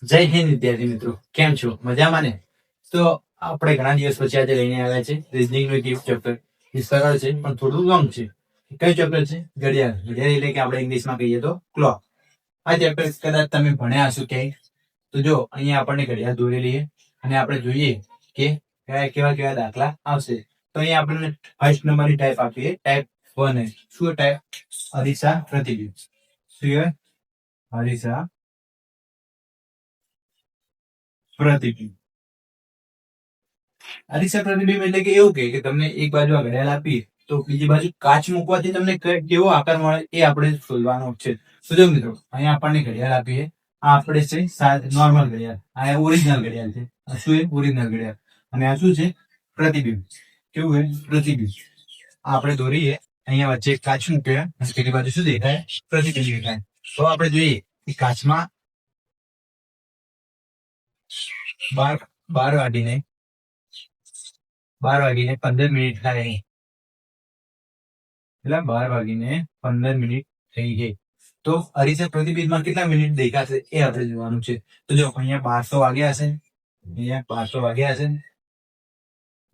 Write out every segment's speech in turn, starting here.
જય હિન્દ વિદ્યાર્થી મિત્રો, કેમ છો? મજામાં ને? તો આપણે ઘણા દિવસ પછી આજે લઈને આવ્યા છે રીઝનિંગ નું એક ચેપ્ટર. એ સરળ છે પણ થોડું લોંગ છે. કયું ચેપ્ટર છે? ઘડિયાળ. ઘડિયાળ એટલે કે આપણે ઇંગ્લિશમાં કહીએ તો ક્લોક. આ ચેપ્ટર કદાચ તમે ભણ્યા હશો ક્યાંય. તો જો અહીંયા આપણને ઘડિયાળ દોરેલી છે અને આપણે જોઈએ કે કેવા કેવા દાખલા આવશે. તો અહીંયા આપણને ફર્સ્ટ નંબરની ટાઈપ આપીએ, ટાઈપ 1. શું ટાઈપ? અરીસા પ્રતિબિંબ. શું? અરીસા પ્રતિબિંબ. અરીસા પ્રતિબિંબ એટલે કે એવું કે તમને એક બાજુ આ ઘડિયાળ આપી તો બીજી બાજુ કાચ મૂકવાથી તમને કેવો આકાર મળે એ આપણે શોધવાનો છે. તો જો મિત્રો, અહીંયા આપણને ઘડિયાળ આપી છે. આ આપણે છે નોર્મલ ઘડિયાળ, આ ઓરિજિનલ ઘડિયાળ છે. આ શું છે? ઓરિજિનલ ઘડિયાળ. અને આ શું છે? પ્રતિબિંબ. કેવું છે? પ્રતિબિંબ. આપણે દોરીએ, અહીંયા વચ્ચે કાચ મૂકે અને પેલી બાજુ શું દેખાય? પ્રતિબિંબ દેખાય. તો આપણે જોઈએ કે કાચમાં 12 વાગીને 15 થાય. એટલે 12:15 થઈ ગઈ. તો અરીસા પ્રતિબિંબમાં કેટલા મિનિટ દેખાશે એ આપણે જોવાનું છે. તો જો અહીંયા 1200 વાગ્યા હશે, અહીંયા 1200 વાગ્યા હશે,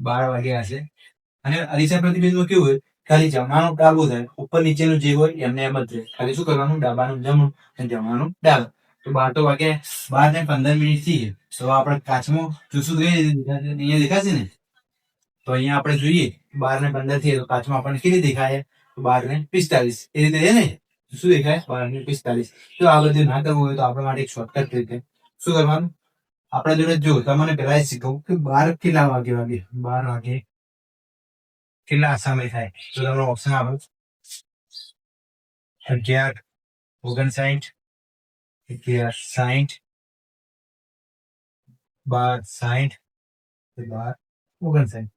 12 વાગ્યા હશે. અને અરીસા પ્રતિબિંબમાં કેવું હોય? ખાલી જમવાનું ડાબું થાય, ઉપર નીચેનું જે હોય એમને એમ જ રહે. ખાલી શું કરવાનું? ડાબાનું જમણું અને જમવાનું ડાબું. તો 12 વાગ્યા 12:15 થઈ. તો આપણે કાચમાં જોશું તો અહીંયા દેખાશે ને. તો અહીંયા આપણે જોઈએ 12:15 થી, તો કાચમાં આપણને કેટલી દેખાય? 12:45. એ રીતે છે ને. શું દેખાય? 12:45. તો આ બધું ના કરવું હોય તો આપણા માટે એક શોર્ટકટ રીતે શું કરવાનું? આપણા જોડે જો તમને પહેલા શીખવું કે 12 કેટલા વાગે 12 વાગે કેટલા સમય થાય? તો તમને ઓપ્શન આપો: 11, 59, 11, 60, 12, 60, 12, 59.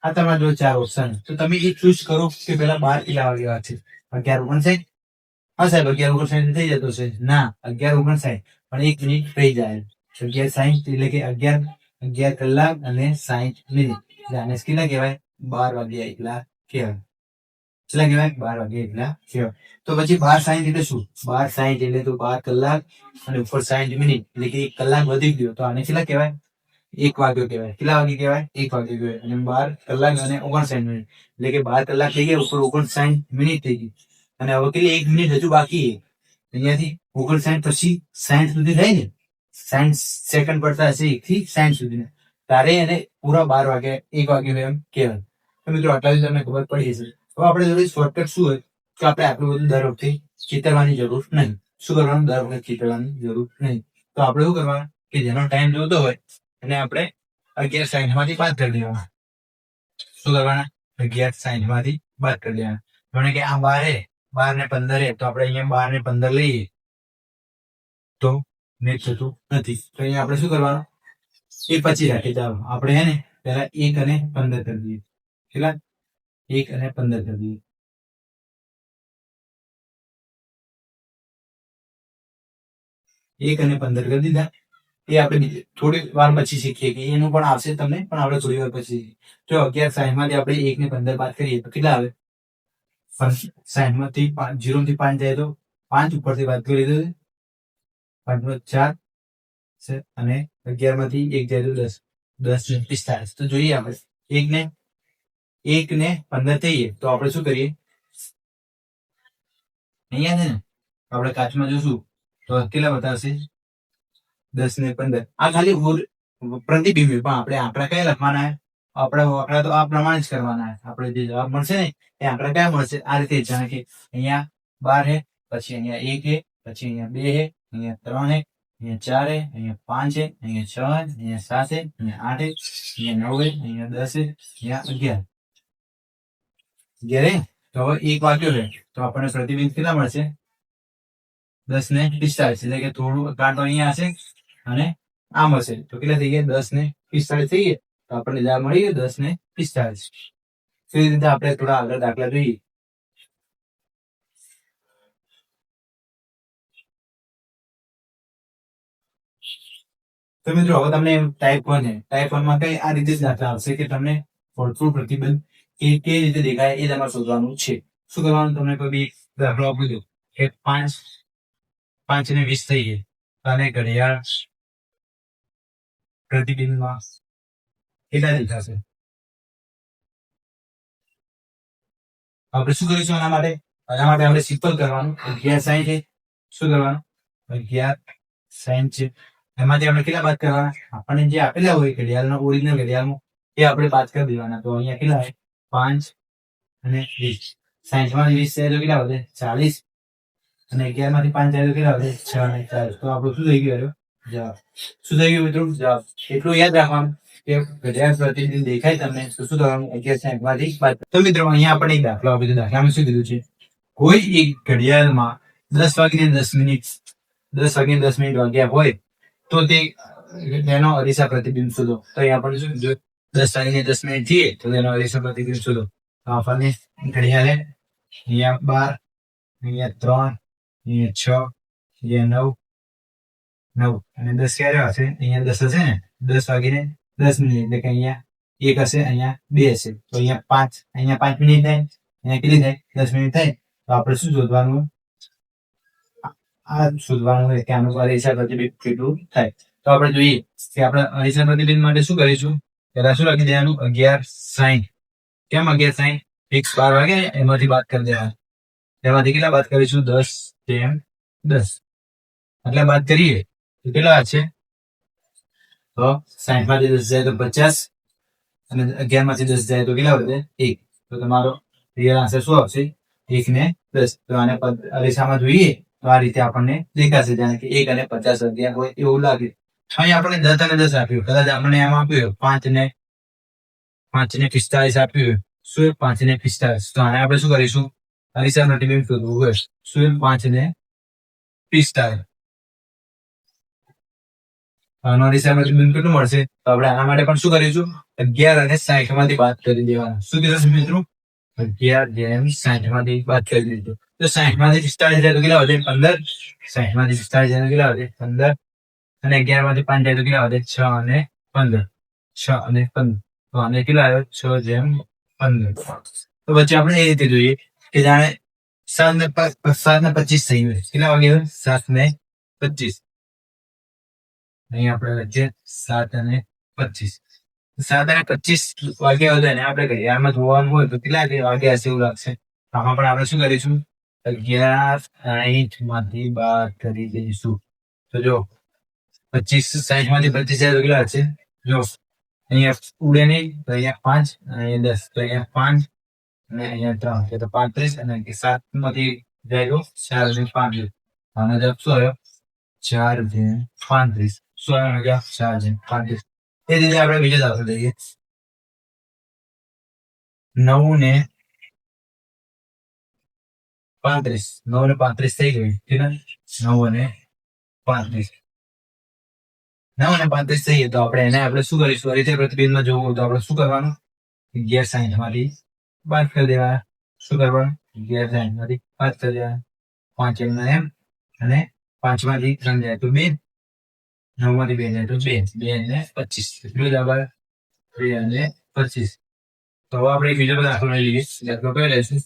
આ તમારા જો 4 ઓપ્શન. તો તમે એ ચૂઝ કરો કે પેલા 12 કેટલા વાગે છે? 11:59. હા સાહેબ, 11:59 થઈ જતો છે. ના, 11:59 પણ 1 મિનિટ રહી જાય. 11:60 એટલે કે 11 કલાક અને 60 મિનિટ. એટલે આને કેટલા કહેવાય? 12 વાગ્યા એકલા કહેવાય. કેટલા કહેવાય? 12 વાગ્યા એકલા કહેવાય. તો પછી 12:60 એટલે શું? 12:60 એટલે તો 12 કલાક અને ઉપર 60 મિનિટ એટલે કે 1 કલાક વધી ગયો. તો આને કેટલા કહેવાય? 1 વાગ્યો કહેવાય. કેટલા વાગે કહેવાય? 1 વાગ્યો કહેવાય. અને 12 કલાક અને 59 મિનિટ એટલે કે 12 કલાક થઈ ગયા, ઉપર 59 મિનિટ થઈ ગઈ. અને હવે કેટલી? 1 મિનિટ હજુ બાકી છે. અહીંયાથી 59 પછી 60 સુધી થાય ને. 60 સેકન્ડ પડતા હશે 1 થી 60 સુધી. તારે એને પૂરા 12 વાગ્યા 1 વાગ્યો એમ કહેવાય. તો મિત્રો, આટલાથી તમને ખબર પડી હશે. હવે આપણે જોડે શોર્ટકટ શું હોય કે આપણે આટલું બધું દર વખતે ચિતરવાની જરૂર નહીં. શું કરવાનું? દર વખતે ચિતરવાની જરૂર નહીં. તો આપણે શું કરવાનું કે જેનો ટાઈમ જોતો હોય એને આપણે 11:60 માંથી બાદ કરી દેવાના. શું કરવાના? 11:60 માંથી બાદ કરી દેવાના. જાણે કે આ 12:15 તો આપણે અહીંયા 12:15 લઈએ તો મેચ થતું નથી. તો અહીંયા આપણે શું કરવાનું? એ પછી રાખીએ. ચાલો આપણે હે ને પેલા 1 અને 15 કરી દઈએ. કેટલા? 1 અને 15 કરી દઈએ. 1 અને 15 કરી દીધા. એ આપણે થોડી વાર પછી શીખીએ કે એનું પણ આવશે તમને, પણ આપણે થોડી વાર પછી. જો 11:60 માંથી આપણે 1 ને 15 બાદ કરીએ તો કેટલા આવે? 60 માંથી 0 થી 5 જાય તો 5 ઉપરથી બાદ કરી દો. 5 × 4 છે અને 11 માંથી 1 જાય તો 10. 10 ને 45. તો જોઈએ આપણે 1 ને 15 થઈએ તો આપણે શું કરીએ? અહીંયા છે ને આપણે કાચમાં જોશું તો કેટલા બતાવશે? 10 ને 15. આ ખાલી પ્રતિબિંબ. પણ આપણે આંકડા કયા લખવાના? આપણે આંકડા તો આ પ્રમાણે જ કરવાના. આપણે જે જવાબ મળશે ને એ આંકડા કયા મળશે? આ રીતે. જાણે કે અહીંયા 12 હે, પછી અહીંયા 1 હે, પછી અહીંયા 2 હે, અહીંયા 3 હે, અહીંયા 4 હે, અહીંયા 5 હે, અહીંયા 6 હે, અહીંયા 7 હે, અહીંયા 8 હે, અહીંયા 9 હે, અહીંયા 10 હે, અહીંયા 11. 11 હે. તો હવે 1 વાગ્યો છે તો આપણને પ્રતિબિંબ કેટલા મળશે? 10 ને 45. એટલે કે થોડું કાંટો અહીંયા હશે અને આમ હશે. તો કેટલા થઈ ગયા? 10 ને 45 થઈ ગયા. તો આપણને જવાબ મળી ગયો 10 ને 45. એ રીતે આપણે થોડા આગળ દાખલા જોઈએ. તો મિત્રો, હવે તમને ટાઈપ 1 છે. ટાઈપ 1 માં કઈ આ રીતે જ દાખલા આવશે કે તમને વર્તુળ પ્રતિબિંબ કેવી રીતે દેખાય એ તમારે શોધવાનું છે. શું કરવાનું? તમને કોઈ બી દાખલો આપી દો કે 5 ને 20 થઈ ગયા. અને ઘડિયાળ પ્રતિબિંબમાં કેટલા દેખાશે? આપણે શું કરીશું આના માટે આપણે સિમ્પલ કરવાનું 11 છે. શું કરવાનું? 11 છે. એમાંથી આપણે કેટલા બાદ કરવાના? આપણને જે આપેલા હોય ઘડિયાળનો ઓરિજિનલ ઘડિયાળમાં એ આપણે બાદ કરી દેવાના. તો અહીંયા કેટલા હોય? 5 અને 20. 60 માંથી 20 જાય તો કેટલા વધે? 40. અને 11 માંથી 5 જાય તો કેટલા વધે? 6 અને 40. તો આપણું શું થઈ ગયું? જવાબ. શું થઈ ગયું મિત્રો? જવાબ. એટલું યાદ રાખવાનું કે ઘડિયાળ પ્રતિદિન દેખાય તમને તો શું કરવાનું? 11 માંથી બાદ. તો મિત્રો અહીંયા આપણે એક દાખલો આપી. દાખલામાં શું કીધું છે? કોઈ એક ઘડિયાળમાં 10 વાગીને 10 મિનિટ 10 વાગીને 10 મિનિટ વાગ્યા હોય તો તેનો અરીસા પ્રતિબિંબ શોધો. તો અહીંયા આપણને શું કીધું? 10 વાગીને 10 મિનિટ થઈએ તો તેનો અરીસા પ્રતિબિંબ શોધો. તો આપણને ઘડિયાળે અહીંયા 12, અહીંયા 3, અહીંયા 6, અહીંયા 9 અને 10 ક્યારે હશે? અહીંયા 10 હશે ને? 10 વાગીને 10 મિનિટ એટલે કે અહીંયા 1 હશે, અહીંયા 2 હશે. તો અહીંયા 5, અહીંયા 5 મિનિટ થાય, અહીંયા કેટલી થાય? 10 મિનિટ થાય. તો આપણે શું શોધવાનું? આ શોધવાનું કે આનું અરીસા પ્રતિબિંબ કેટલું થાય. તો આપણે જોઈએ કે આપણે અરીસા પ્રતિબિંબ માટે શું કરીશું? પહેલા શું લખી દેવાનું? 11:60. કેમ 11:60? ફિક્સ 12 વાગે એમાંથી બાદ કરી દેવાનું. એમાંથી કેટલા બાદ કરીશું? 10/10. એટલે બાદ કરીએ તો કેટલા છે? તો 60 માંથી 10 જાય તો 50 અને 11 માંથી 10 જાય તો કેટલા વધે? 1. તો તમારો રિયલ આન્સર શું આવશે? 1 ને 10. તો આને અરીસામાં જોઈએ તો આ રીતે આપણને દેખાશે, જાણે કે 1 અને 50 અગિયાર હોય એવું લાગે. અહીં આપણે 10 અને 10 આપ્યું. કદાચ આપણે એમ આપ્યું 5 ને 45 આપ્યું. શું 5 ને 45? તો આને આપણે શું કરીશું? અરીસા પ્રતિબિંબ શોધવું હોય. શું 5 ને 45? આનો અરીસા પ્રતિબિંબ કેટલું મળશે? તો આપણે આના માટે પણ શું કરીશું? 11 અને 60 માંથી બાદ કરી દેવાના. શું કીધું મિત્રો? 11 જેમ 60 માંથી બાદ કરી દીધું. તો 60 માંથી 45 જાય તો કેટલા વધે? 15. 60 માંથી 45 જાય તો કેટલા વધે? 15. અને 11 માંથી 5 જાય તો કેટલા વધે? 6 અને 15. 6 અને 15. તો આને કેટલા આવ્યો? 6 જેમ 15. તો વચ્ચે આપણે એ રીતે જોઈએ કે જાણે 7 ને 25 થઈ ગયું. કેટલા વાગે? 7 ને 25. અહીં આપણે લખીએ 7 અને 25. 7 અને 25 વાગ્યા હતા ને આપણે ઘડિયાળમાં જોવાનું હોય તો કેટલા વાગ્યા હશે એવું લાગશે. આમાં પણ આપણે શું કરીશું? 11:60 માંથી બાદ કરી દઈશું. તો જો 25 60 માંથી 25 જાય તો કેટલા હશે? જો અહીંયા ઉડે નહીં તો અહીંયા 5, અહીંયા 10 તો અહીંયા 5 અને અહીંયા 3 તો 35 અને 7 માંથી જાય તો 4 અને 5. આનો જવાબ શું આવ્યો? 4 જેમ 35. શું આવ્યો જવાબ? 4 જેમ 35. એ રીતે આપણે બીજો દાખલો લઈએ. 9 ને 35. 9 ને 35 થઈ ગયું. ઠીક ને? 9 અને 35. 9 અને 35 થઈએ તો આપણે એને આપણે શું કરીશું? અરીસા પ્રતિબિંબમાં જોવું તો આપણે શું કરવાનું? 11:60 માંથી બાદ કરી દેવાના. શું કરવાનું? 11:60 માંથી બાદ કરી દેવાના. 5 એમના એમ અને 5 માંથી 3 જાય તો 2. 9 માંથી 2 જાય તો 2. 2 અને 25. એટલું જ આભાર. 2 અને 25. તો હવે આપણે બીજો દાખલો લઈ લઈએ. દાખલો કયો રહેશે?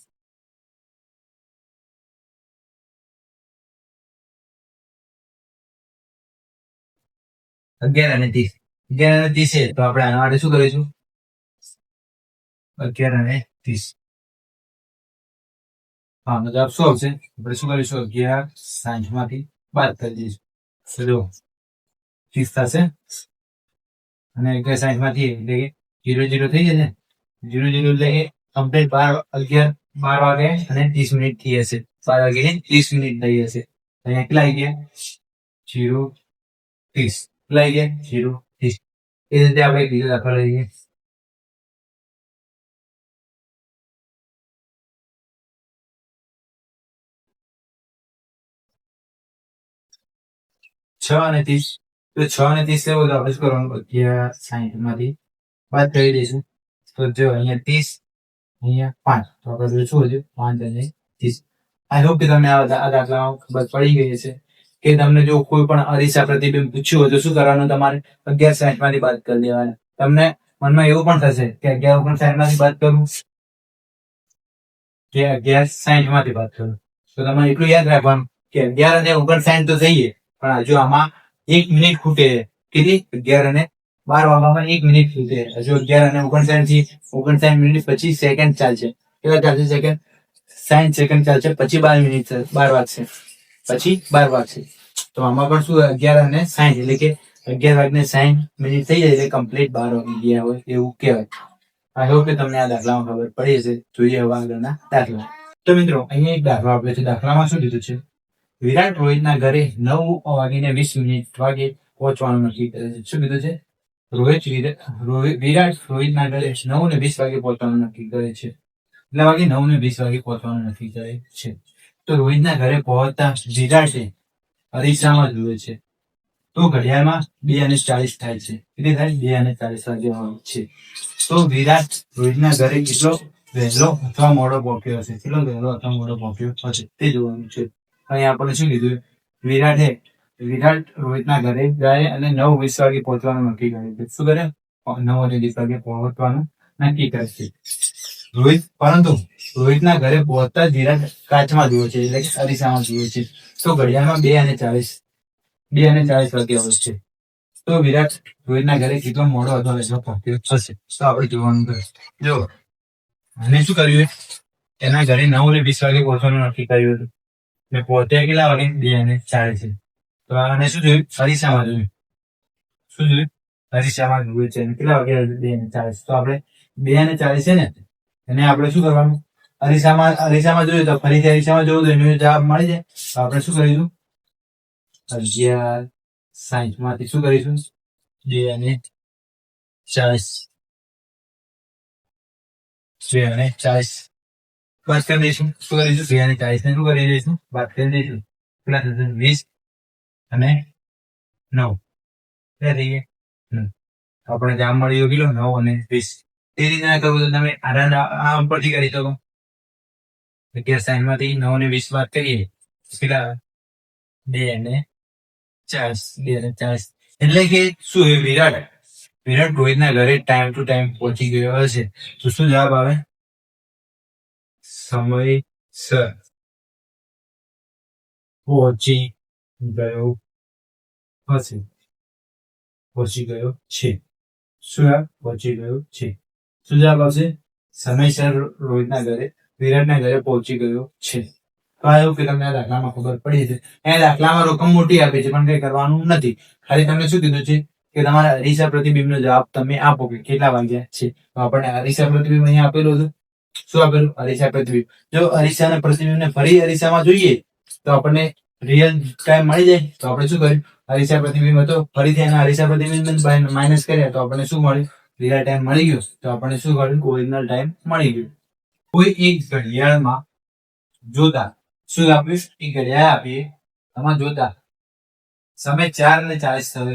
11 અને 30. 11 અને 30 છે તો આપણે આના માટે શું કરીશું? 11 અને 30. હા, જવાબ શું આવશે? આપણે શું કરીશું? 11:60 માંથી બાદ કરી દઈશું. જો 30 થશે અને 11:60 માંથી એટલે કે 0 થઈ જશે. 0 એટલે કે કમ્પ્લીટ 12 વાગે અને 30 મિનિટ થઈ હશે. 12 વાગે 30 મિનિટ થઈ હશે. અહીંયા કેટલા આવી ગયા? 0:30. કેટલા આવી ગયા? 0:30. એ રીતે આપણે બીજો દાખલો લઈએ. 6 અને 30. તો 6 અને 30 લેવો તો આપણે શું કરવાનું? 11:60 માંથી બાદ કરી દઈશું. તો જો અહીંયા 30, અહીંયા 5. તો આપણે શું વધ્યું? 5 અને 30. આઈ હોપ કે તમને આ દાખલામાં ખબર પડી ગઈ છે કે તમને જો કોઈ પણ અરીસા પ્રતિબિંબ પૂછ્યું હોય તો શું કરવાનું? તમારે 11:60 માંથી બાદ કરી દેવાના. તમને મનમાં એવું પણ થશે કે 11:59 માંથી બાદ કરું કે 11:60 માંથી બાદ કરું. તો તમારે એટલું યાદ રાખવાનું કે 11 અને 59 તો થઈએ પણ હજુ આમાં 1 મિનિટ ખૂટે. કેટલી? 11 અને 12 વાગવામાં 1 મિનિટ ખૂટે. હજુ 11 અને 59 મિનિટ પછી સેકન્ડ ચાલશે. કેટલા ચાલશે સેકન્ડ? 60 સેકન્ડ ચાલશે. પછી 12 મિનિટ 12 વાગશે. પછી 12 વાગશે. તો આમાં પણ શું 11 અને 60 એટલે કે 11 વાગને 60 મિનિટ થઈ જાય એટલે કમ્પ્લીટ 12 વાગી ગયા હોય એવું કહેવાય. આઈ હોપ કે તમને આ દાખલામાં ખબર પડી હશે. જોઈએ હવે આગળના દાખલા. તો મિત્રો અહીંયા એક દાખલો આપ્યો છે. દાખલામાં શું કીધું છે? વિરાટ રોહિતના ઘરે 9:20 વાગે પહોંચવાનું નક્કી કરે છે. શું કીધું છે? વિરાટ રોહિતના ઘરે 9:20 વાગે પહોંચવાનું નક્કી કરે છે. કેટલા વાગે? 9:20 વાગે પહોંચવાનું નક્કી કરે છે. તો રોહિતના ઘરે પહોંચતા વિરાટે અરીસામાં જુએ છે. તો ઘડિયાળમાં 2:40 થાય છે. કેટલી થાય? 2:40 વાગે હોય છે. તો વિરાટ રોહિતના ઘરે કેટલો વહેલો અથવા મોડો પહોંચ્યો હશે? કેટલો વહેલો અથવા મોડો પહોંચ્યો હશે તે જોવાનું છે. અહીં આપણે શું કીધું? વિરાટ રોહિતના ઘરે જાય અને 9:20 વાગે પહોંચવાનું નક્કી કરે છે. શું કરે? 9:20 વાગે પહોંચવાનું નક્કી કરે છે. પરંતુ રોહિતના ઘરે પહોંચતા જ વિરાટ કાચમાં જુએ છે, એટલે કે અરીસામાં જુએ છે. તો ઘડિયાળમાં 2:40 વાગે હોય છે. તો વિરાટ રોહિતના ઘરે કેટલો મોડો અથવા વહેલો પહોંચ્યો હશે? તો આપણે જોવાનું છે. જો અને શું કર્યું? એના ઘરે 9:20 વાગે પહોંચવાનું નક્કી કર્યું હતું. ને પહોંચ્યા કેટલા વાગે? 2:40. તો આને શું જોયું? અરીસામાં જોયું. શું જોયું? અરીસામાં જોયું છે. કેટલા વાગે? 2:40. તો આપણે 2:40 છે ને એને આપણે શું કરવાનું? અરીસામાં જોયું તો ફરીથી અરીસામાં જોયું તો એનો જવાબ મળી જાય. તો આપણે શું કરીશું? 11:60 માંથી શું કરીશું? 2:40 બાદ કરી દઈશું. શું કરીશું? 2:40 ને શું કરી દઈશું? બાદ કરી દઈશું. કેટલા થશે? 20 અને 9. કેટલા થઈ ગયા? આપણે જવાબ મળી ગયો કેટલો? 9 અને 20. એ રીતના કરવું તો તમે આ પરથી કરી શકો. 11:60 માંથી 9 અને 20 બાદ કરીએ કેટલા? 2:40. એટલે કે શું? વિરાટ રોહિતના ઘરે ટાઈમ ટુ ટાઈમ પહોંચી ગયો હશે. તો શું જવાબ આવે? સમયસર પહોંચી ગયો હશે. પહોંચી ગયો છે. શું પહોંચી ગયો છે? શું જવાબ આવશે? સમયસર વિરાટના ઘરે પહોંચી ગયો છે. તો આ એવું કે તમને આ દાખલામાં ખબર પડી છે. એ દાખલામાં રકમ મોટી આપી છે પણ કઈ કરવાનું નથી. ખાલી તમને શું કીધું છે કે તમારા અરીસા પ્રતિબિંબનો જવાબ તમે આપો કે કેટલા વાગ્યા છે. તો આપણને અરીસા પ્રતિબિંબ અહીંયા આપેલું હતું. શું આપેલું? અરીસા પ્રતિબિંબ. જો અરીસાના પ્રતિબિંબને ફરી અરીસામાં જોઈએ તો આપણને રિયલ ટાઈમ મળી જાય. તો આપણે શું કર્યું? અરીસા પ્રતિબિંબ હતો, ફરીથી એના અરીસા પ્રતિબિંબ માઇનસ કર્યા તો આપણને શું મળ્યું? રિયલ ટાઈમ મળી ગયો. તો આપણને શું મળ્યું? ઓરિજિનલ ટાઈમ મળી ગયો. કોઈ એક ઘડિયાળમાં જોતા શું આપ્યું? એ ઘડિયાળ આપીએ આમાં જોતા સમય 4:40 થયો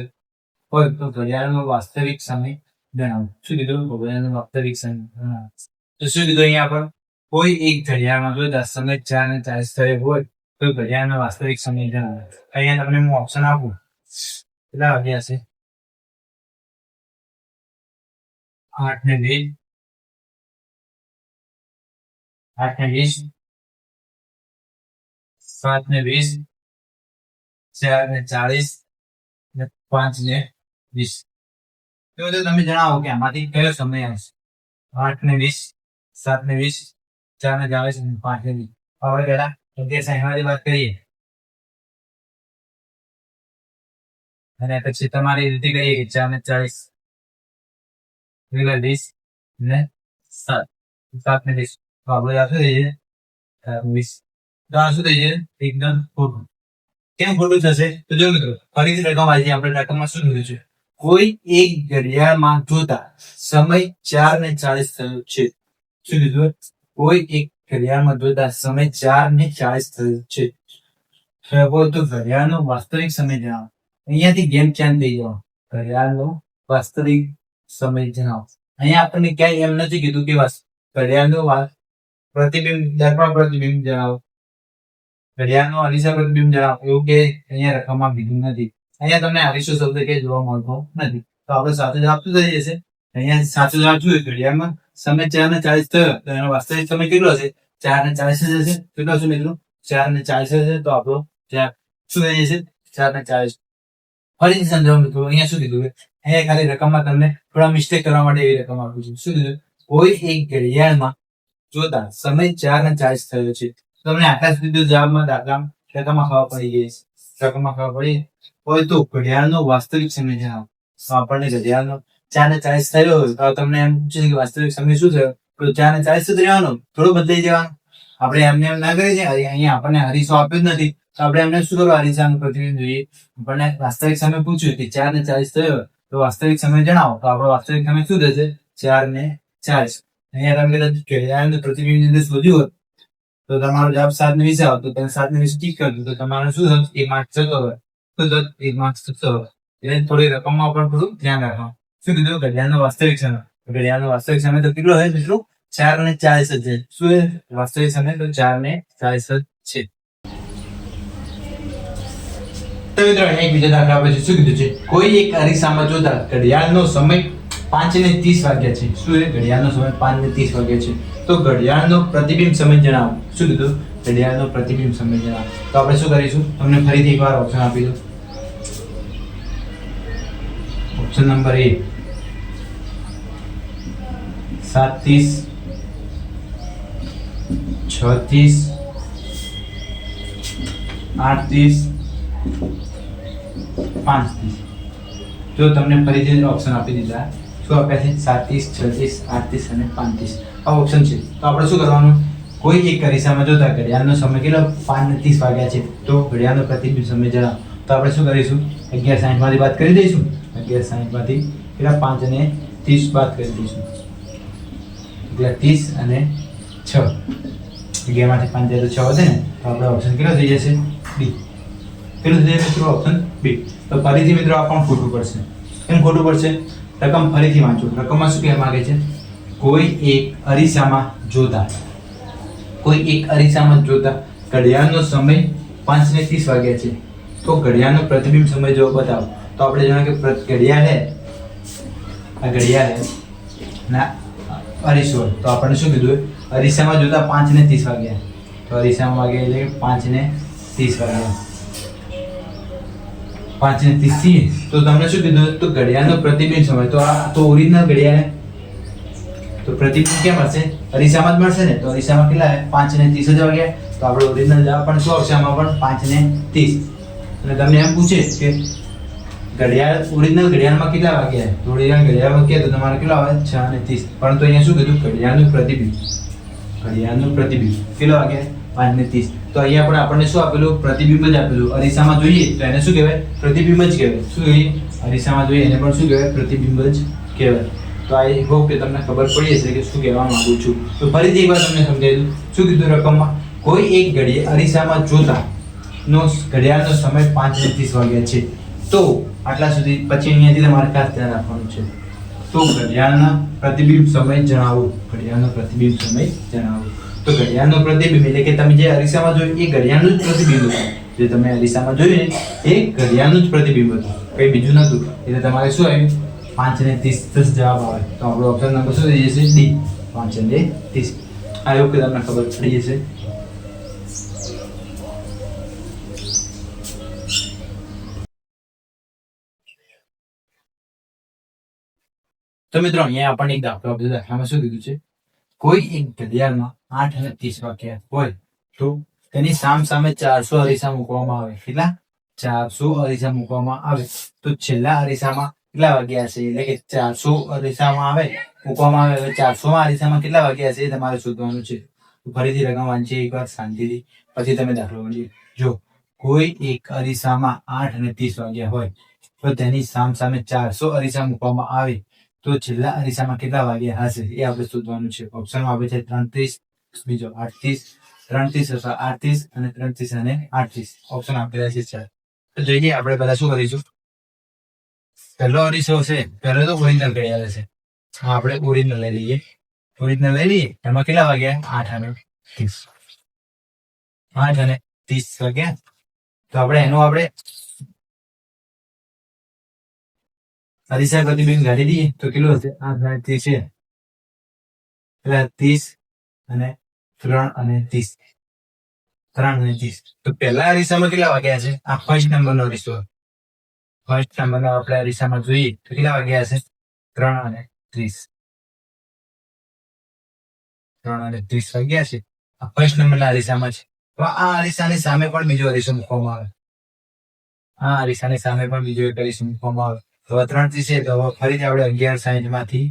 હોય તો ઘડિયાળનો વાસ્તવિક સમય જણાવો. શું કીધું? ઘડિયાળનો વાસ્તવિક સમય. તો શું કીધું અહીંયા પર? કોઈ એક ઘડિયાળમાં જોતા સમય 4:40 થયો હોય તો ઘડિયાળનો વાસ્તવિક સમય જણાવો. અહીંયા તમને હું ઓપ્શન આપું. કેટલા વાગ્યા હશે? 8:20, 8:20, 7:20, 4:40 ને 5:20. તો તમે જણાવો કે આમાંથી કયો સમય આવશે? 8:20, 7:20, 4:40 અને 5:20. હવે પેલા 11:60 વાળી વાત કરીએ અને પછી તમારી રીતે કરીએ કે 4:40, 20 ને 7:20. તો આપણે આ શું થઈ જાય? 20. તો આ શું થઈ જાય? એકદમ ખોટું. કેમ ખોટું થશે? તો જો મિત્રો ફરીથી રકમ આવી. આપણે રકમમાં શું કીધું છે? કોઈ એક ઘડિયાળમાં જોતા સમય 4:40 થયો છે. શું કીધું? કોઈ એક ઘડિયાળમાં જોતા સમય 4:40 થયો છે. તો ઘડિયાળનો વાસ્તવિક સમય જણાવો. અહીંયાથી ગેમ ચેન્જ થઈ જાવ. ઘડિયાળનો વાસ્તવિક સમય જણાવો. અહીંયા આપણને ક્યાંય એમ નથી કીધું કે ઘડિયાળનો પ્રતિબિંબ દર્પણ પ્રતિબિંબ જણાવો. ઘડિયાળનો અરીસા પ્રતિબિંબ જણાવો. એવું કે અહીંયા રકમમાં કીધું નથી. અહીંયા તમને અરીસો શબ્દ કે જોવા મળતો નથી. તો આપણે સાચો જવાબ શું થઈ જશે? અહીંયા સાચો જવાબ શું? ઘડિયાળમાં સમય 4:40 થયો તો એનો વાસ્તવિક સમય કેટલો હશે? 4:40 જ હશે. કેટલો હશે મિત્રો? 4:40 હશે. તો આપણો શું થઈ જશે? 4:40 ફરીથી સમજાવો મિત્રો. અહીંયા શું કીધું છે? અહીંયા ખાલી રકમમાં તમને થોડા મિસ્ટેક કરવા માટે એવી રકમ આપું છું. શું કીધું? કોઈ એક ઘડિયાળમાં જોતા સમય 4:40 થયો છે. તમને આટલા સુધી તો જવાબમાં દાખલામાં રકમમાં ખબર પડી ગઈ છે. રકમમાં ખબર પડી હોય તો ઘડિયાળનો વાસ્તવિક સમય જણાવો. તો આપણને ઘડિયાળનો 4:40 થયો હોય તો તમને એમ પૂછે કે વાસ્તવિક સમય શું થયો? તો 4:40 સુધી રહેવાનો, થોડું બદલાઈ જવાનું. આપણે એમને એમ ના કરીએ છીએ. અહીંયા આપણને હરીસો આપ્યો જ નથી, તો આપણે એમને શું કરવું? હરીસાનું પ્રતિબિંબ જોઈએ. આપણને વાસ્તવિક સમય પૂછ્યું કે 4:40 થયો તો વાસ્તવિક સમય જણાવો. તો આપણો વાસ્તવિક સમય શું થશે? 4:40. અહીંયા તમે ઘડિયાળનું પ્રતિબિંબ શોધ્યું હોત તો તમારો જવાબ 7:20 આવે તો તમે 7:20 ટીક કરજો તો તમારે શું થશે? 1 માર્ક જતો હોય. તો 1 માર્ક જતો હોય. એટલે થોડી રકમમાં પણ થોડું ધ્યાન રાખવાનું. શું કીધું? ઘડિયાળનો વાસ્તવિક સમય. ઘડિયાળનો વાસ્તવિક સમય તો કેટલો હોય મિત્રો? 4:40 જ છે. શું છે વાસ્તવિક સમય? તો 4:40 જ છે. તો મિત્રો એક બીજા દાખલા આપે છે. શું કીધું છે? કોઈ એક અરીસામાં જોતા ઘડિયાળનો સમય 5:30 વાગ્યા છે. શું છે? ઘડિયાળનો સમય 5:30 વાગ્યા છે. તો ઘડિયાળનો પ્રતિબિંબ સમય જણાવો. શું કીધું? ઘડિયાળનો પ્રતિબિંબ સમય જણાવો. તો આપણે શું કરીશું? તમને ફરીથી એકવાર ઓપ્શન આપી દો. Option number A 7:30, 6:30, 8:30, 5:30. જો તમને ફરીથી ઓપ્શન આપી દીધા, શું આપ્યા છે? 7:30, 6:30, 8:30 અને 5:30. આ ઓપ્શન છે. તો આપણે શું કરવાનું? કોઈ એક અરીસામાં જોતા ઘડિયાળનો સમય કેટલો? 5:30 વાગ્યા છે. તો ઘડિયાળનો પ્રતિબિંબ સમય જણાવો. તો આપણે શું કરીશું? 11:60 માંથી બાદ કરી દઈશું. 11:60 માંથી કેટલા? 5:30 બાદ કરી દઈશું. એટલે 30 અને 6. 11 માંથી 5 જાય તો 6 વધે ને. તો આપણો ઓપ્શન કેટલો થઈ જશે? B. કેટલું થઈ જશે મિત્રો? Option B. તો ફરીથી મિત્રો આ પણ ખોટું પડશે. કેમ ખોટું પડશે? રકમ ફરીથી વાંચો. રકમમાં શું કહેવા માંગે છે? કોઈ એક અરીસામાં જોતા ઘડિયાળનો સમય 5:30 વાગ્યા છે. તો ઘડિયાળનો પ્રતિબિંબ સમય જો બતાવો. તો આપણે જાણો કે ઘડિયાળ હે, આ ઘડિયાળ હે ના અરીસો. તો આપણને શું કીધું? અરીસામાં જોતા 5:30 વાગ્યા. તો અરીસામાં વાગ્યા એટલે 5:30 વાગ્યા. 5:30 તો તમને શું કીધું? તો ઘડિયાળનો પ્રતિબિંબ સમય. તો આ તો ઓરિજિનલ ઘડિયાળ. તો પ્રતિબિંબ ક્યાં મળશે? અરીસામાં જ મળશે ને. તો અરીસામાં કેટલા? 5:30 જ વાગ્યા. તો આપણો ઓરિજિનલ જવાબ પણ શું આવશે? આમાં પણ 5:30. અને તમને એમ પૂછે કે ઘડિયાળ ઓરિજિનલ ઘડિયાળમાં કેટલા વાગ્યા? તો ઓરિજિનલ ઘડિયાળમાં કહે તો તમારે કેટલા આવે? 6:30. પરંતુ અહીંયા શું કીધું? ઘડિયાળનું પ્રતિબિંબ કેટલા વાગ્યા? 5:30. તો અહીંયા પણ આપણને શું આપેલું? પ્રતિબિંબ જ આપેલું. અરીસામાં જોઈએ તો એને શું કહેવાય? પ્રતિબિંબ જ કહેવાય. શું કહીએ? અરીસામાં જોઈએ એને પણ શું કહેવાય? પ્રતિબિંબ જ કહેવાય. તો આઈ હોપ કે તમને ખબર પડી હશે કે શું કહેવા માંગુ છું. તો ફરીથી એકવાર તમને સમજાવી દઉં. શું કીધું રકમમાં? કોઈ એક ઘડિયાળ અરીસામાં જોતા ઘડિયાળનો સમય 5:30 વાગ્યા છે. તો આટલા સુધી પછી અહીંયાથી તમારે ખાસ ધ્યાન રાખવાનું છે. તો ઘડિયાળના પ્રતિબિંબ સમય જણાવો. તો ઘડિયાળનો પ્રતિબિંબ એટલે કે તમે જે અરીસામાં જોયું એ ઘડિયાળનું જ પ્રતિબિંબ હતું. જે તમે અરીસામાં જોયું ને એ ઘડિયાળનું જ પ્રતિબિંબ હતું, કંઈ બીજું નતું. એટલે તમારે શું આવ્યું? 5:30 જવાબ આવે. તો આપણો ઓપ્શન નંબર શું થઈ જશે? D 5:30. આ એવું કે તમને ખબર પડી જશે. તો મિત્રો અહીંયા આપણને એક દાખલો આપ્યો. દાખલામાં શું કીધું છે? કોઈ એક ઘડિયાળમાં 8:30 વાગ્યા હોય તો તેની સામે 400 અરીસા મૂકવામાં આવે. કેટલા? 400 અરીસા મૂકવામાં આવે. તો છેલ્લા અરીસામાં કેટલા વાગ્યા હશે? એટલે કે 400 અરીસામાં મૂકવામાં આવે. હવે 400માં અરીસામાં કેટલા વાગ્યા હશે એ તમારે શોધવાનું છે. તો ફરીથી રકમ વાંચીએ એકવાર શાંતિથી, પછી તમે દાખલો વાંચીએ. જો કોઈ એક અરીસામાં 8:30 વાગ્યા હોય તો તેની સામે 400 અરીસા મૂકવામાં આવે તો છેલ્લા અરીસામાં કેટલા વાગ્યા હશે એ આપણે શોધવાનું છે. ઓપ્શનમાં આવે છે 33, બીજો 38, 33 અથવા 38 અને 33 અને 38. ઓપ્શન આપેલા છે 4. તો જોઈએ આપણે બધા શું કરીશું. પહેલો અરીસો છે, પહેલો તો ઓરિજિનલ ઘડિયાળ હશે. હા, આપણે ઓરિજિનલ લઈ લઈએ. એમાં કેટલા વાગ્યા? 8:30. 8:30 વાગ્યા. તો આપણે અરીસા પ્રતિબિંબ કાઢી દઈએ તો કેટલું હશે? 8:30 છે એટલે 30 અને 3 અને 30. 3 અને 30. તો પહેલા અરીસામાં કેટલા વાગ્યા છે? આ ફર્સ્ટ નંબરનો અરીસો. ફર્સ્ટ નંબરનો આપણે અરીસામાં જોઈએ તો કેટલા વાગ્યા હશે? 3 અને 30. 3 અને 30 વાગ્યા છે. આ ફર્સ્ટ નંબરના અરીસામાં છે. તો આ અરીસાની સામે પણ બીજો અરીસો મૂકવામાં આવે. આ અરીસાની સામે પણ બીજો એક અરીસો મૂકવામાં આવે. તો 3 30 છે તો હવે ફરીથી આપણે 1160 માંથી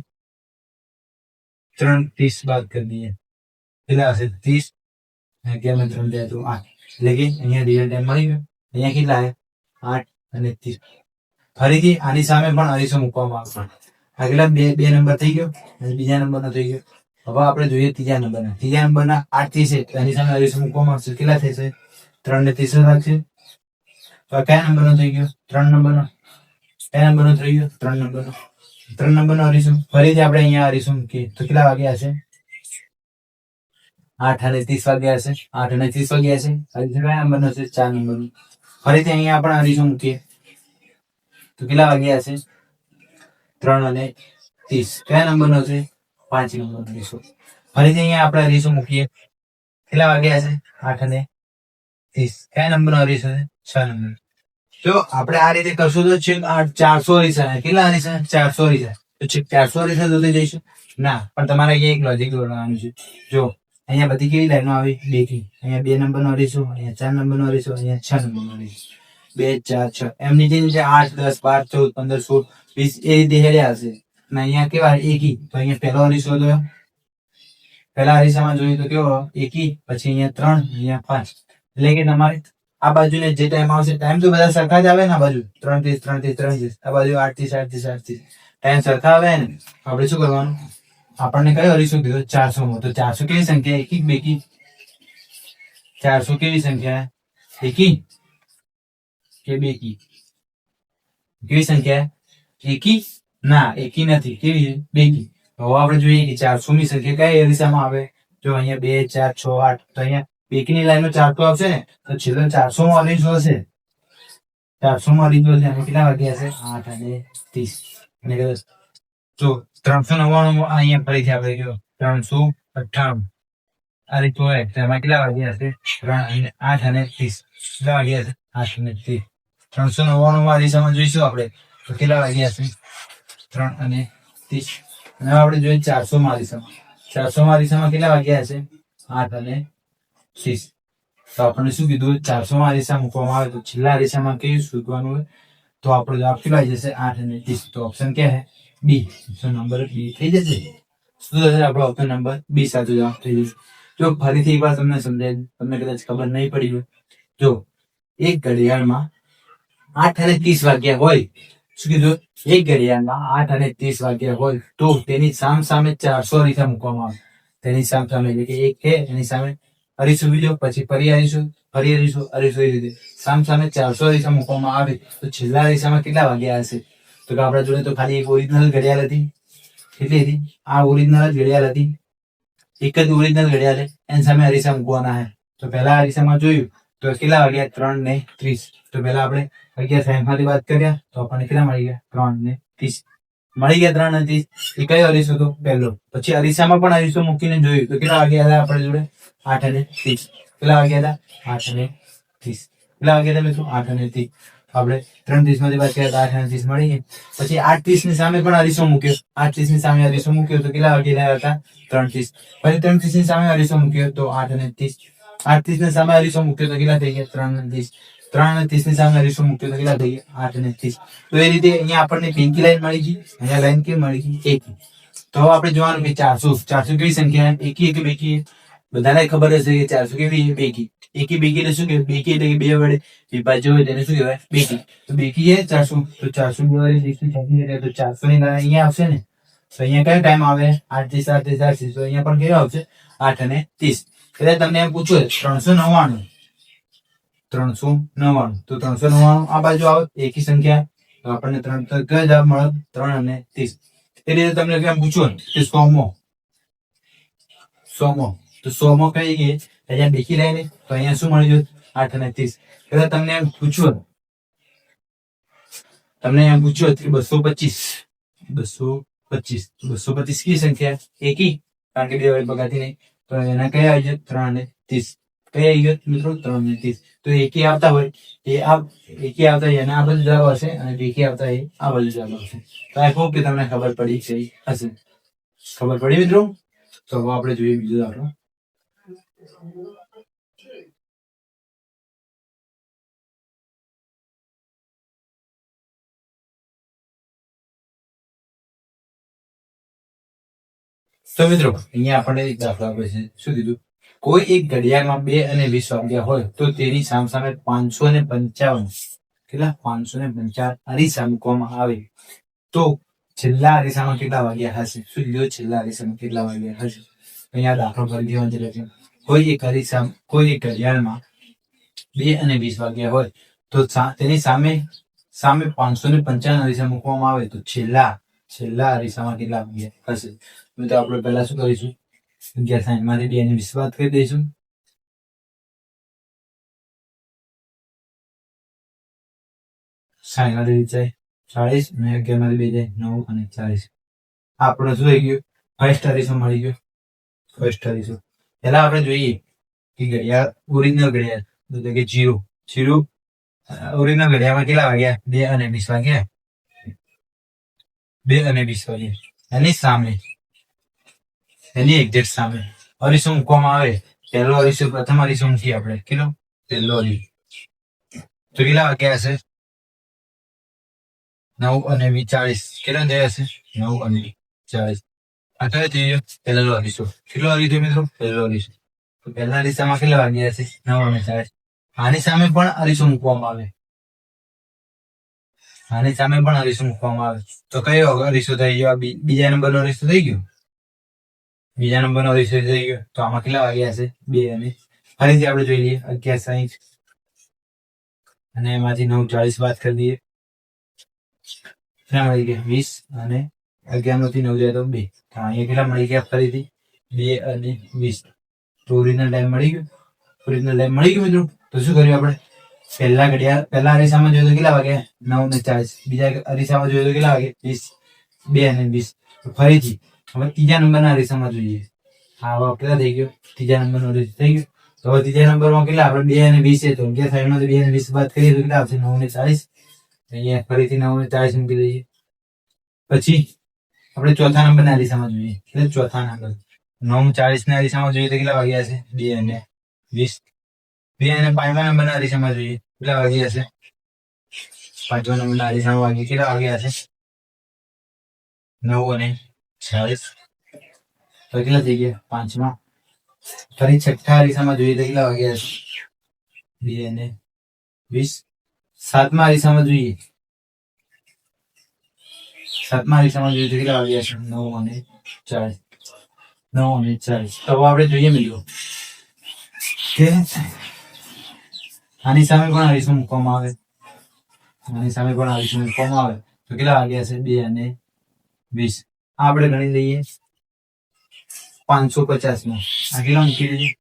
3 30 બાદ કરી દઈએ. કેટલા હશે? 30. 11 ને 3 જાય તો 8. એટલે કે અહીંયા રિયલ ટાઈમ મળી ગયો. અહીંયા કેટલા છે? 8 અને 30. ફરીથી આની સામે પણ અરીસો મૂકવામાં આવશે. આગલા બે નંબર થઈ ગયો અને બીજા નંબરનો થઈ ગયો. હવે આપણે જોઈએ ત્રીજા નંબરના. ત્રીજા નંબરના 8 30 છે એની સામે અરીસો મૂકવામાં આવશે. કેટલા થશે? 3 ને 30 થશે. તો કયા નંબરનો થઈ ગયો? 3 નંબરનો. કયા નંબરનો થઈ ગયો? 3 નંબરનો. 3 નંબરનો અરીસો. ફરીથી આપણે અહીંયા અરીસો મૂકીએ તો કેટલા વાગ્યા હશે? 8 અને 30 વાગ્યા હશે. 8 અને 30 વાગ્યા હશે. અરીસો કયા નંબરનો છે? 4 નંબરનો. ફરીથી અહીંયા આપણે અરીસો મૂકીએ તો કેટલા વાગ્યા હશે? 3 અને 30. કયા નંબરનો છે? 5 નંબરનો અરીસો. ફરીથી અહીંયા આપણે અરીસો મૂકીએ કેટલા વાગ્યા હશે? 8 અને 30. કયા નંબરનો અરીસો છે? 6 નંબર. જો આપણે આ રીતે કરશું તો છેક 400 અરીસા. કેટલા અરીસા? 400 અરીસા. તો છેક 400 અરીસા જોતી જઈશું? ના, પણ તમારે અહીંયા એક લોજિક દોરવાનું છે. જો અહીંયા બધી કેવી લાઈનો આવી? બેકી. અહીંયા 2 નંબરનો અરીસો, અહીંયા 4 નંબરનો અરીસો, અહીંયા 6 નંબરનો અરીસો. 2 4 6 એમ નીચે 8 10 12 14 15 16 20 એ રીતે હેડ્યા હશે. અને અહીંયા કેવા? એકી. તો અહીંયા પહેલો અરીસો હતો. પહેલા અરીસામાં જોઈએ તો કેવો? એકી. પછી અહીંયા 3, અહીંયા 5. એટલે કે તમારે આ બાજુને જે ટાઈમ આવશે, ટાઈમ તો બધા સરખા જ આવે ને. આ બાજુ 3 30 3 30 3 30. આ બાજુ 8 30 8 30 8 30. ટાઈમ સરખા આવે ને. આપણે શું કરવાનું? આપણને કયો અરીસો કીધો? 400 માં. તો 400 કેવી સંખ્યા? એકી બેકી? 400 કેવી સંખ્યા? એકી કે બેકી? કેવી સંખ્યા? એકી? ના, એકી નથી. કેવી છે? બેકી. હવે આપણે જોઈએ કે 400 ની સંખ્યા કઈ અરીસામાં આવે? જો અહીંયા 2 4 6 8. તો અહીંયા બેકીની લાઈનો 4 તો આવશે ને. તો છેલ્લો 400 માં અરીસો હશે. 400 માં અરીસો હશે. અને કેટલા વાગ્યા હશે? 8 અને 30. અને જો 399 અહીંયા ફરીથી આપણે ગયો 398 આ રીતે હોય તો એમાં કેટલા વાગ્યા હશે? 8 અને 30. કેટલા વાગ્યા હશે? 8 અને 30. 399 માં અરીસામાં જોઈશું આપણે તો કેટલા વાગ્યા હશે? 3 અને 30. અને આપણે જોઈએ 400 માં અરીસામાં. 400 માં અરીસામાં કેટલા વાગ્યા હશે? 8 અને 30. તો આપણને શું કીધું? 400 માં અરીસા મૂકવામાં આવે તો છેલ્લા અરીસામાં કેવું શોધવાનું હોય? તો આપણો જવાબ કેટલા આવી જશે? 8 અને 30. તો ઓપ્શન ક્યાં है? બી. ઓપ્શન નંબર બી થઈ જશે. શું થશે? આપણો ઓપ્શન નંબર બી સાચો જવાબ થઈ જશે. જો ફરીથી એક વાર તમને સમજાય, તમને કદાચ ખબર નહીં પડી હોય. જો એક ઘડિયાળમાં 8 અને 30 વાગ્યા હોય. શું કીધું? એક ઘડિયાળમાં 8 અને 30 વાગ્યા હોય તો તેની સામે 400 અરીસા મૂકવામાં આવે. તેની સામે એટલે કે એક છે એની સામે અરીસો બીજો, પછી ફરી અરીસો, ફરી અરીસો, અરીસો એ રીતે સામે 400 અરીસા મૂકવામાં આવે તો છેલ્લા અરીસામાં કેટલા વાગ્યા હશે? તો કે આપણા જોડે તો ખાલી એક ઓરિજિનલ ઘડિયાળ હતી. કેટલી હતી? આ ઓરિજિનલ જ ઘડિયાળ હતી. એક જ ઓરિજિનલ ઘડિયાળ એની સામે અરીસા મૂકવાના છે. તો પહેલા અરીસામાં જોયું તો કેટલા વાગ્યા? 3 ને 30. તો પહેલા આપણે 11 માંથી વાત કર્યા તો આપણને કેટલા મળી ગયા? 3 ને 30 મળી ગયા. 3 ને 30. એ કયો અરીસો હતો? પહેલો. પછી અરીસામાં પણ અરીસો મૂકીને જોયું તો કેટલા વાગ્યા હતા આપણે જોડે? 8 અને 30. કેટલા વાગ્યા હતા? 8 અને 30. કેટલા વાગ્યા હતા મિત્રો? 8 અને 30. આપણે 3 30 માંથી વાત કર્યા 8 અને 30 મળી ગયા. પછી 8 30 ની સામે પણ અરીસો મૂક્યો. 8 30 ની સામે અરીસો મૂક્યો તો કેટલા વાગ્યા હતા? 3 30. પછી 3 30 ની સામે અરીસો મૂક્યો તો 8 અને 30. 8 30 ની સામે અરીસો મૂક્યો તો કેટલા થઈ ગયા? 3 અને 30. 3 અને 30 ની સામે અરીસો મૂક્યો તો કેટલા થઈ ગયા? 8 અને 30. તો એ રીતે અહીંયા આપણને પિંકી લાઈન મળી ગઈ. અહીંયા લાઈન કેવી મળી ગઈ? એકી. તો હવે આપણે જોવાનું કે 400 કેવી સંખ્યા? એકી કે બેકી? બધાને ખબર હશે કે 400 કેવી? બેકી. એકી બેકી એટલે શું કહેવાય? બેકી એટલે કે બે વડે વિભાજ્ય હોય તેને શું કહેવાય? બેકી. તો બેકી છે 400. તો 400 બે વડે બેકી થતી એટલે તો 400 ની અહીંયા આવશે ને. તો અહીંયા કયો ટાઈમ આવે? 8 30 8 30 8 30. તો અહીંયા પણ કેવો આવશે? 8 અને 30. એટલે તમને એમ પૂછ્યું 399. 399. તો 399 આ બાજુ આવે એકી સંખ્યા. તો આપણને 3 તો કયો જવાબ મળે? 3 અને 30. એ રીતે તમને કેમ પૂછ્યું કે 100 મો. તો 100 મો કઈ ગઈ? અહીંયા બેકી લાઈને તો અહીંયા શું મળી ગયું? 8 અને 30. એટલે તમને એમ પૂછ્યું કે 225. 225 કી સંખ્યા? એકી. કારણ કે બે વડે ભગાતી નહીં. તો એના કયા આવી જાય? 3 અને 30. કઈ આવી ગયો મિત્રો 3 ને 30. તો એકી આવતા હોય એકી આવતા હોય એના આ બધું જવાબ હશે અને બેકી આવતા હોય આ બધું જવાબ હશે. તો આઈ હોપ કે તમને ખબર પડી છે હશે. ખબર પડી મિત્રો? તો હવે આપણે જોઈએ બીજો દાખલો. તો મિત્રો અહીંયા આપણને એક દાખલો આપે છે. શું કીધું? કોઈ એક ઘડિયાળમાં 2 અને 20 વાગ્યા હોય તો તેની સામે 555 કેટલા 555 અરીસા મૂકવામાં આવે તો છેલ્લા અરીસામાં કેટલા વાગ્યા હશે? શું કીધું? છેલ્લા અરીસામાં કેટલા વાગ્યા હશે? અહીંયા દાખલો કરી દેવાનો છે. કોઈ એક ઘડિયાળમાં 2 અને 20 વાગ્યા હોય તો તેની સામે 555 અરીસા મૂકવામાં આવે તો છેલ્લા અરીસામાં કેટલા વાગ્યા હશે? તો આપણે પહેલા શું કરીશું? 11 માંથી 2 અને 20 બાદ કરી દઈશું. 60 માંથી 2 જાય 40 અને 11 માંથી 2 જાય 9 અને 40. આપણે શું થઈ ગયું? ફર્સ્ટ અરીસો મળી ગયો. ફર્સ્ટ અરીસો પહેલા આપણે જોઈએ કે ઘડિયાળ ઓરિજિનલ ઘડિયાળ એટલે કે 0 ઓરિજિનલ ઘડિયાળમાં કેટલા વાગ્યા? 2 અને 20 વાગ્યા. 2 અને 20 વાગ્યા. એની સામે એની એક્ઝેક્ટ સામે અરીસો મૂકવામાં આવે. પહેલો અરીસો પ્રથમ અરીસો મૂકીએ આપણે. કેટલો? પહેલો અરીસો તો કેટલા વાગ્યા હશે? 9 અને 40. કેટલા થયા હશે? 9 અને 40. આ કયો થઈ ગયો? પહેલો અરીસો. કેટલો અરીસો મિત્રો? પહેલો અરીસો. તો પહેલા અરીસામાં કેટલા વાગ્યા હશે? 9 અને 40. આની સામે પણ અરીસો મૂકવામાં આવે. તો કયો અરીસો થઈ ગયો? બીજા નંબરનો અરીસો થઈ ગયો. બીજા નંબરનો અરીસો થઈ ગયો. તો આમાં કેટલા વાગ્યા હશે? 2 અને ફરીથી આપણે જોઈ લઈએ 11:60 અને એમાંથી 9:40 બાદ કરી દઈએ. કેટલા મળી ગયા? 20 અને 11 માંથી 9 જાય તો 2. તો અહીંયા કેટલા મળી ગયા? ફરીથી 2 અને 20. તો ઓરિજિનલ ટાઈમ મળી ગયો. મિત્રો. તો શું કર્યું આપણે? પહેલા અરીસામાં જોયું તો કેટલા વાગ્યા? 9 ને 40. બીજા અરીસામાં જોયું તો કેટલા વાગ્યા? 20. 2 અને 20. તો ફરીથી હવે ત્રીજા નંબરના અરીસામાં જોઈએ. હા કેટલા થઈ ગયો? ત્રીજા નંબરનો અરીસો થઈ ગયો. તો હવે ત્રીજા નંબરમાં કેટલા? આપણે 2 અને 20 છે તો 11 માંથી 2 અને 20 બાદ કરીએ તો કેટલા આવશે? 9 ને 40. અહીંયા ફરીથી 9 ને 40 મૂકી દઈએ. પછી આપણે ચોથા નંબરના અરીસામાં જોઈએ. એટલે ચોથા નંબર 9 40 ના અરીસામાં જોઈએ તો કેટલા વાગ્યા હશે? 2 અને 20. 2 અને 5મા નંબરના અરીસામાં જોઈએ કેટલા વાગ્યા હશે? 5મા નંબરના અરીસામાં વાગ્યા કેટલા વાગ્યા હશે? 9 અને 40. તો કેટલા થઈ ગયા? 5મા. ફરી છઠ્ઠા અરીસામાં જોઈએ તો કેટલા વાગ્યા હશે? 2 અને 20. 7મા અરીસામાં જોઈએ તો કેટલા વાગ્યા હશે? 9 અને 40. 9 અને 40. તો હવે આપણે જોઈએ મિત્રો કે આની સામે પણ અરીસો મૂકવામાં આવે. તો કેટલા વાગ્યા હશે? 2 અને 20. આપણે ગણી લઈએ 550માં. આ કેટલા મૂકી દઈએ?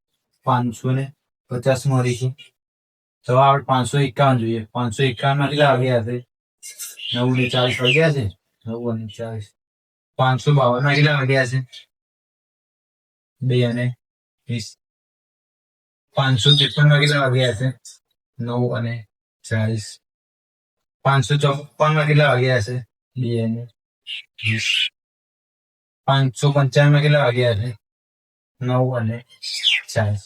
550 અરીસો. તો આપણે 551 જોઈએ. 551માં કેટલા વાગ્યા હશે? 9 ને 40 વાગ્યા છે. 9 અને 40. 552માં કેટલા વાગ્યા હશે? 2 અને 20. 553માં કેટલા વાગ્યા હશે? 9 અને 40. 554માં કેટલા વાગ્યા હશે? 2 અને 20. 555માં કેટલા વાગ્યા હશે? 9 અને 40.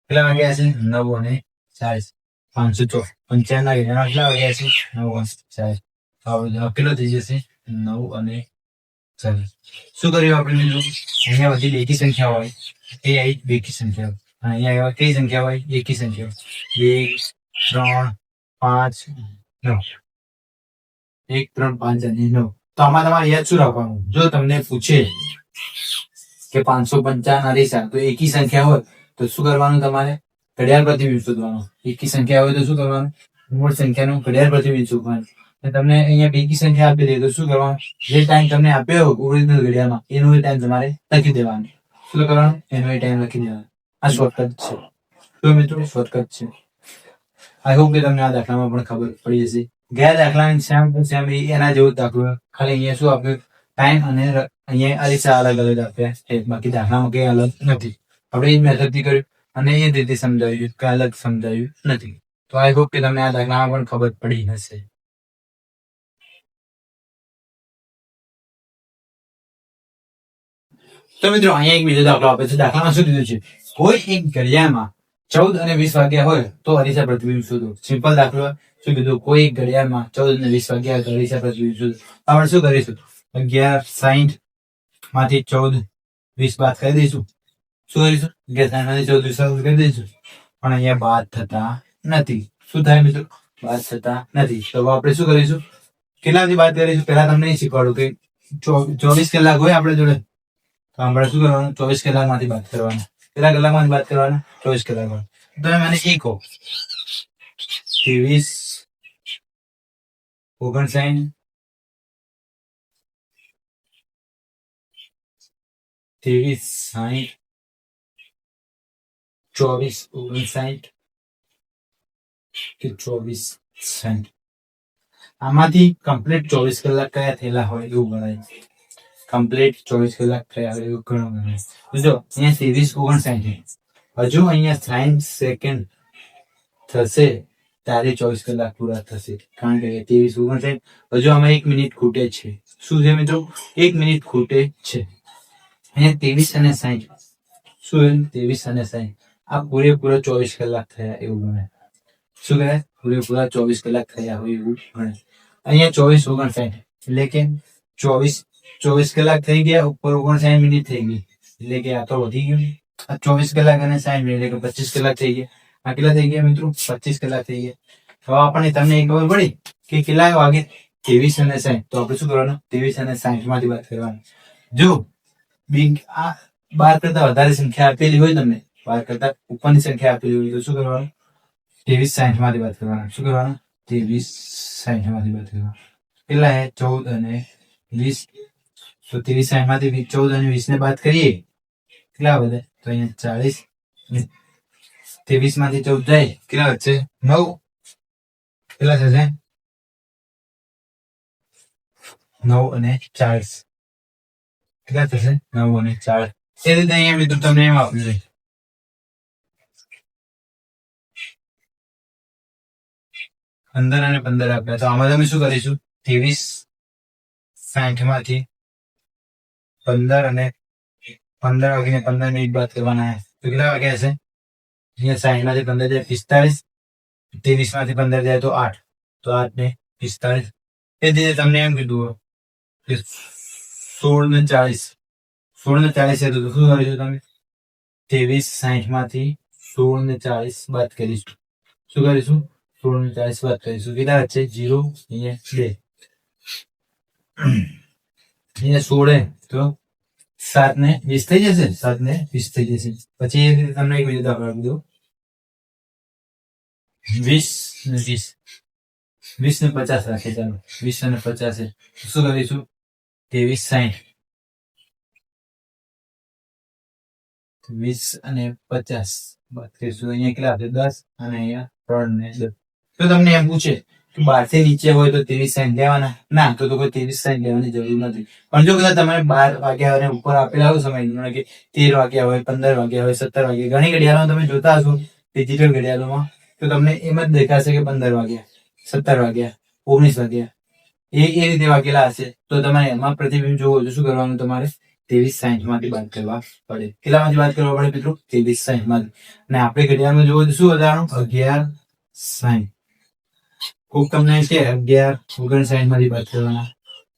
કેટલા વાગ્યા હશે? 9 અને 40. 555 ના કેટલા વાગ્યા હશે? 9 અને 40. હવે કેટલો થઈ જશે? 9 અને 40. શું કર્યું આપણે મિત્રો? અહીંયા બધી બેકી સંખ્યા હોય એ આવી બેકી સંખ્યા હોય. અહીંયા કઈ સંખ્યા હોય? એકી સંખ્યા. 1 3 5 9. 1 3 5 અને 9. તો આમાં તમારે યાદ શું રાખવાનું? જો તમને પૂછે કે 555 અરીસા તો એકી સંખ્યા હોય તો શું કરવાનું? તમારે ઘડિયાળ પ્રતિબિંબ શોધવાનું. એકી સંખ્યા હોય તો શું કરવાનું? મૂળ સંખ્યાનું ઘડિયાળ પ્રતિબિંબ શોધવાનું. તમને અહીંયા બેકી સંખ્યા આપી દે તો શું કરવાનું? જે ટાઈમ તમને આપ્યો ઓરિજિનલ ઘડિયાળમાં એનો ટાઈમ તમારે લખી દેવાનો. શું કરવાનું? એનો ટાઈમ લખી દેવાનો. આ શોર્ટકટ છે. તો મિત્રો શોર્ટકટ છે. આઈ હોપ કે તમને આ દાખલામાં પણ ખબર પડી હશે. ગયા દાખલાની સેમ એના જેવો દાખલો, ખાલી અહીંયા શું આપ્યું? ટાઈમ અને અહીંયા અરીસા અલગ અલગ આપ્યા છે. બાકી દાખલામાં કઈ અલગ નથી. આપણે એ જ મેથડથી કર્યું અને એ રીતે સમજાવ્યું કે અલગ સમજાવ્યું નથી. તો આઈ હોપ કે તમને આ દાખલામાં પણ ખબર પડી હશે. તો મિત્રો અહીંયા એક બીજો દાખલો આપે છે. દાખલામાં શું દીધું છે? કોઈ એક ઘડિયાળમાં 14 અને 20 વાગ્યા હોય તો અરીસા પ્રતિબિંબ શોધો. સિમ્પલ દાખલો. શું કીધું? કોઈ એક ઘડિયાળમાં 14 અને 20 વાગ્યા તો અરીસા પ્રતિબિંબ શોધો. આપણે શું કરીશું? 11:60 માંથી 14 20 બાદ કરી દઈશું. શું કરીશું? 11:60 માંથી 14 20 બાદ કરી દઈશું. પણ અહીંયા બાદ થતા નથી. શું થાય મિત્રો? બાદ થતા નથી. તો આપણે શું કરીશું? કેટલાથી બાદ કરીશું? પહેલા તમને શીખવાડું કે 24 કલાક હોય આપણે જોડે, તો આપણે શું કરવાનું? 24 કલાકમાંથી બાદ કરવાના. કેટલા કલાકમાંથી બાદ કરવાના? 24 કલાક. તમે મને એ કહો, 23 59 23 60 24 59 કે 24 60, આમાંથી કમ્પ્લીટ 24 કલાક કયા થયેલા હોય એવું ગણાય. કમ્પ્લીટ 24 કલાક થયા હોય એવું ઘણું ગણાય. જો અહીંયા 23 59, હજુ અહીંયા 60 સેકન્ડ થશે ત્યારે 24 કલાક પૂરા થશે. કારણ કે 23 59 હજુ આમાં 1 મિનિટ ખૂટે છે. શું છે મિત્રો? 1 મિનિટ ખૂટે છે. અહીંયા 23 અને 60, શું 23 અને 60 આ પૂરેપૂરા 24 કલાક થયા એવું ગણાય. શું કહેવાય? પૂરેપૂરા 24 કલાક થયા હોય એવું ગણાય. અહીંયા 24 59 એટલે કે 24 કલાક થઈ ગયા, ઉપર 59 મિનિટ થઈ ગઈ, એટલે કે આ તો વધી ગયું. આ 24 કલાક અને 60 મિનિટ એટલે કે 25 કલાક થઈ ગયા. આ કેટલા થઈ ગયા મિત્રો? 25 કલાક થઈ ગયા. હવે આપણને તમને ખબર પડી કે કેટલા વાગે? 23 અને 60. તો આપણે શું કરવાનું? 23 અને 60 માંથી બાદ કરવાનું. જો આ 12 કરતા વધારે સંખ્યા આપેલી હોય, તમને 12 કરતા ઉપરની સંખ્યા આપેલી હોય તો શું કરવાનું? 23 60 માંથી બાદ કરવાના. શું કરવાનું? 23 60 માંથી બાદ કરવાના. કેટલા હે? 14 અને 20. તો 23 60 માંથી 14 અને 20 ને બાદ કરીએ, કેટલા વધે? તો અહીંયા 40. 23 માંથી 14 જાય, કેટલા વધશે? 9. કેટલા થશે? 9 અને 40. કેટલા થશે? 9 અને 40. એ રીતે અહીંયા મિત્રો તમને એમ આપ્યું છે 15 અને 15 આપ્યા. તો આમાં તમે શું કરીશું? 23 60 માંથી 15 અને 15 વાગીને 15 મિનિટ બાદ કરવાના. તો કેટલા વાગ્યા હશે? અહીંયા 60 માંથી 15 જાય 45. 23 માંથી 15 જાય તો 8. તો 8 ને 45. એ રીતે તમને એમ કીધું કે 16 ને 40. 16 ને 40 છે તો શું કરીશું તમે? 23 60 માંથી 16 ને 40 બાદ કરીશું. શું કરીશું? 16 ને 40 બાદ કરીશું. કેટલા વચ્ચે? 0. અહીંયા 2. અહીંયા 16 તો 7 ને 20 થઈ જશે. 7 ને 20 થઈ જશે. પછી એ રીતે તમને એક બીજો દાખલો આપી દઉં. 20 ને 20. 20 ને 50 રાખીએ. ચાલો 20 અને 50 છે. શું કરીશું? 23 60. 20 અને 50 બાદ કરીશું. અહીંયા કેટલા આવશે? 10 અને અહીંયા 3 ને 10. તો તમને એમ પૂછે કે 12 થી નીચે હોય તો 23 60 લેવાના? ના, તો કોઈ 23 60 લેવાની જરૂર નથી. પણ જો કદાચ તમારે 12 વાગ્યા અને ઉપર આપેલા હોય સમય કે 13 વાગ્યા હોય, 15 વાગ્યા હોય, 17 વાગ્યા, ઘણી ઘડિયાળો તમે જોતા હશો ડિજિટલ ઘડિયાળોમાં, તો તમને એમ જ દેખાશે કે 15 વાગ્યા, 17 વાગ્યા, 19 વાગ્યા, એ રીતે વાગેલા હશે. તો તમારે એમાં પ્રતિબિંબ જોવો તો શું કરવાનું? તમારે 23 60 માંથી બાદ કરવા પડે. કેટલામાંથી બાદ કરવા પડે મિત્રો? 23 60 માંથી. અને આપણે ઘડિયાળમાં જોવો તો શું વધારવાનું? 11 60. કોક તમને કે 11 59 માંથી બાદ કરવાના,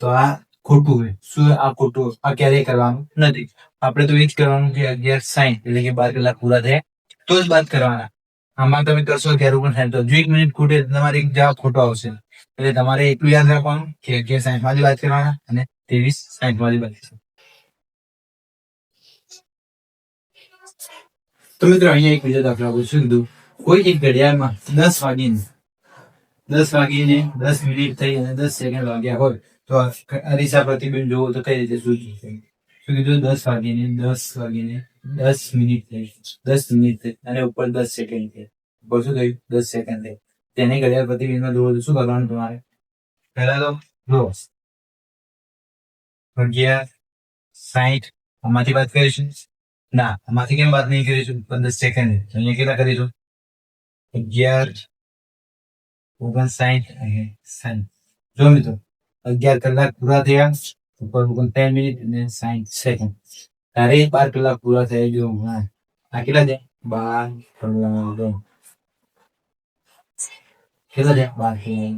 તો આ ખોટું હોય. શું આ ખોટું? આ ક્યારેય કરવાનું નથી. આપણે તો એ જ કરવાનું કે 11 60 એટલે કે 12 કલાક પૂરા થયા તો જ બાદ કરવાના. આમાં તમે કરશો 11 59 તો હજુ 1 મિનિટ ખૂટે તમારે એક જવાબ ખોટો આવશે. એટલે તમારે એટલું યાદ રાખવાનું કે 11 60 માંથી બાદ કરવાના અને 23 60 માંથી બાદ કરવાના. તો મિત્રો અહીંયા એક બીજો દાખલો આપું છું. કીધું કોઈ એક ઘડિયાળમાં 10 વાગીને 10 મિનિટ થઈ અને 10 સેકન્ડ વાગ્યા હોય તો અરીસા પ્રતિબિંબ જોવો તો કઈ રીતે શું કીધું? 10 વાગીને 10 મિનિટ થઈ, 10 મિનિટ થઈ અને ઉપર 10 સેકન્ડ થઈ. ઉપર શું થયું? 10 સેકન્ડ થઈ. તેને ઘડિયાળ પ્રતિબિંબમાં જોવો તો શું કરવાનું તમારે? પહેલા તો જો 11 60 આમાંથી બાદ કરીશું. ના, આમાંથી કેમ વાત નહીં કરીશું? 15 સેકન્ડ. અહીંયા કેટલા કરીશું? 11, 59 અને 60. જો મિત્રો 11 કલાક પૂરા થયા ઉપર 10 મિનિટ અને 60 સેકન્ડ. તારે 12 કલાક પૂરા થયા. જો આ કેટલા છે? 12 કલાક. કેટલા છે? 12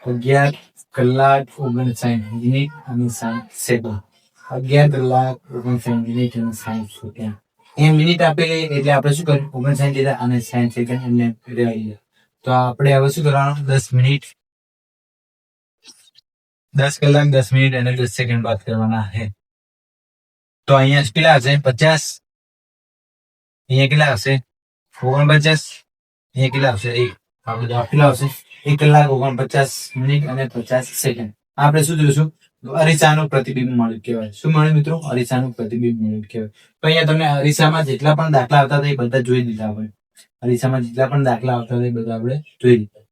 11 કલાક 59 મિનિટ અને 60 સેકન્ડ. 11 કલાક 59 મિનિટ અને 60 સેકન્ડ. એ મિનિટ આપેલી એટલે આપણે શું કર્યું? 59 લીધા અને 60 સેકન્ડ એમને રહેવા દીધા. તો આપણે હવે શું કરવાનું? 10 મિનિટ, 10 કલાક 10 મિનિટ અને 10 સેકન્ડ બાદ કરવાના છે. તો અહીંયા કેટલા હશે? 50. અહીંયા કેટલા હશે? 49. અહીંયા કેટલા હશે? આ બધા કેટલા હશે? 1 કલાક 49 મિનિટ અને 50 સેકન્ડ. આપણે શું જોઈશું? અરીસાનું પ્રતિબિંબ મળ્યું કહેવાય. શું મળ્યું મિત્રો? અરીસાનું પ્રતિબિંબ મળ્યું કહેવાય. તો અહીંયા તમે અરીસામાં જેટલા પણ દાખલા આવતા હતા એ બધા જોઈ લીધા હોય. અરીસામાં જેટલા પણ દાખલા આવતા હતા એ બધા આપણે જોઈ લીધા.